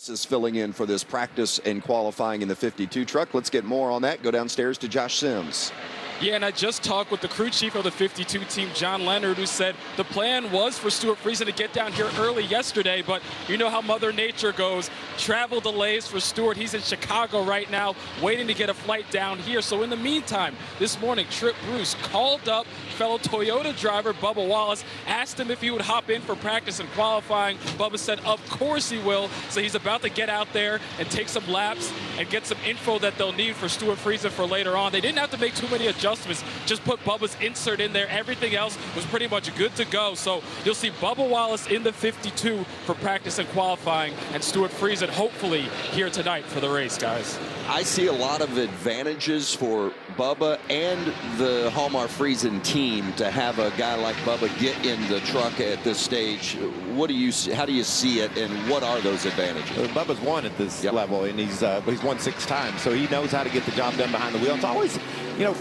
Is filling in for this practice and qualifying in the 52 truck. Let's get more on that. Go downstairs to Josh Sims. Yeah, and I just talked with the crew chief of the 52 team, John Leonard, who said the plan was for Stuart Friesen to get down here early yesterday, but you know how Mother Nature goes. Travel delays for Stuart. He's in Chicago right now, waiting to get a flight down here. So in the meantime, this morning, Trip Bruce called up fellow Toyota driver Bubba Wallace, asked him if he would hop in for practice and qualifying. Bubba said, of course he will. So he's about to get out there and take some laps and get some info that they'll need for Stuart Friesen for later on. They didn't have to make too many adjustments, just put Bubba's insert in there. Everything else was pretty much good to go. So you'll see Bubba Wallace in the 52 for practice and qualifying, and Stuart Friesen hopefully here tonight for the race, guys. I see a lot of advantages for Bubba and the Hallmark Friesen team to have a guy like Bubba get in the truck at this stage. What do you see, how do you see it, and what are those advantages? Bubba's won at this level, and he's won 6 times, so he knows how to get the job done behind the wheel. It's always, you know,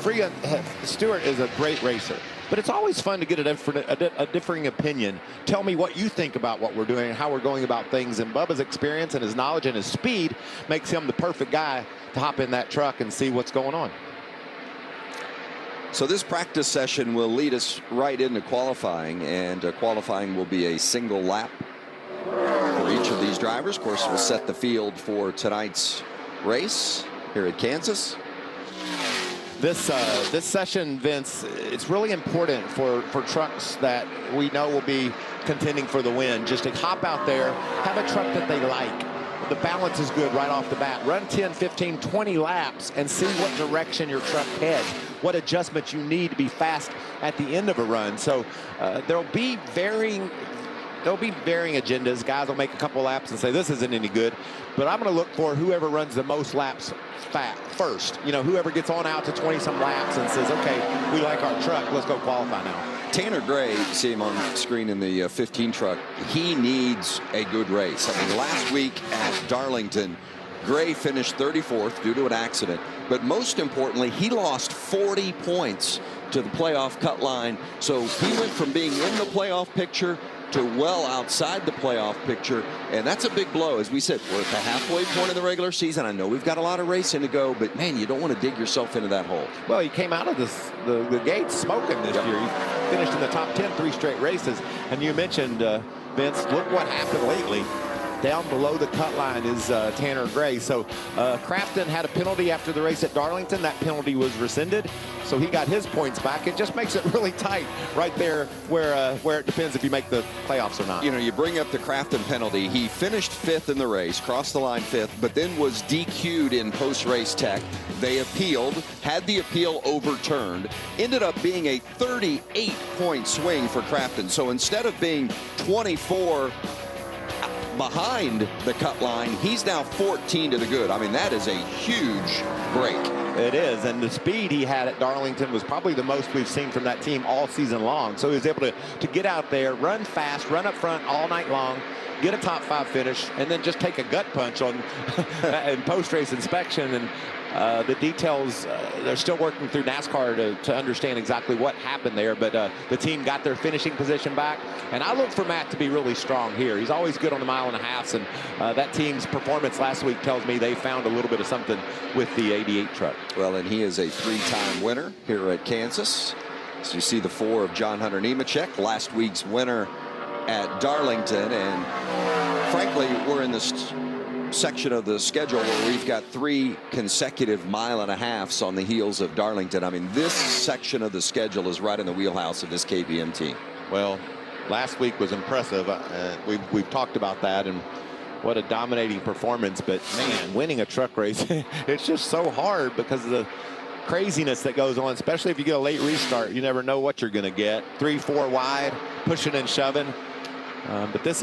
Stuart is a great racer, but it's always fun to get a differing opinion. Tell me what you think about what we're doing and how we're going about things. And Bubba's experience and his knowledge and his speed makes him the perfect guy to hop in that truck and see what's going on. So this practice session will lead us right into qualifying, and qualifying will be a single lap for each of these drivers. Of course, we'll set the field for tonight's race here at Kansas. This session, Vince, it's really important for trucks that we know will be contending for the win. Just to hop out there, have a truck that they like. The balance is good right off the bat. Run 10, 15, 20 laps and see what direction your truck heads, what adjustments you need to be fast at the end of a run. So there'll be varying agendas. Guys will make a couple laps and say this isn't any good, but I'm going to look for whoever runs the most laps first. You know, whoever gets on out to 20-some laps and says, okay, we like our truck, let's go qualify now. Tanner Gray, see him on screen in the 15 truck, he needs a good race. I mean, last week at Darlington, Gray finished 34th due to an accident, but most importantly, he lost 40 points to the playoff cut line. So he went from being in the playoff picture to well outside the playoff picture, and that's a big blow. As we said, we're at the halfway point of the regular season. I know we've got a lot of racing to go, but man, you don't want to dig yourself into that hole. Well, he came out of the gates smoking this year. He finished in the top 10 3 straight races, and you mentioned, Vince, look what happened lately. Down below the cut line is Tanner Gray. So Crafton had a penalty after the race at Darlington. That penalty was rescinded, so he got his points back. It just makes it really tight right there where it depends if you make the playoffs or not. You know, you bring up the Crafton penalty. He finished 5th in the race, crossed the line 5th, but then was DQ'd in post-race tech. They appealed, had the appeal overturned, ended up being a 38-point swing for Crafton. So instead of being 24 behind the cut line, he's now 14 to the good. I mean, that is a huge break. It is, and the speed he had at Darlington was probably the most we've seen from that team all season long. So he was able to get out there, run fast, run up front all night long, get a top 5 finish, and then just take a gut punch on in post-race inspection. And the details, they're still working through NASCAR to understand exactly what happened there, but the team got their finishing position back, and I look for Matt to be really strong here. He's always good on the 1.5 miles, and that team's performance last week tells me they found a little bit of something with the 88 truck. Well, and he is a 3-time winner here at Kansas. So you see the 4 of John Hunter Nemechek, last week's winner at Darlington, and frankly, we're in this section of the schedule where we've got 3 consecutive 1.5 miles on the heels of Darlington. I mean, this section of the schedule is right in the wheelhouse of this KBM team. Well, last week was impressive. We've talked about that, and what a dominating performance. But man, winning a truck race, it's just so hard because of the craziness that goes on, especially if you get a late restart. You never know what you're going to get. 3-4 wide, pushing and shoving. But this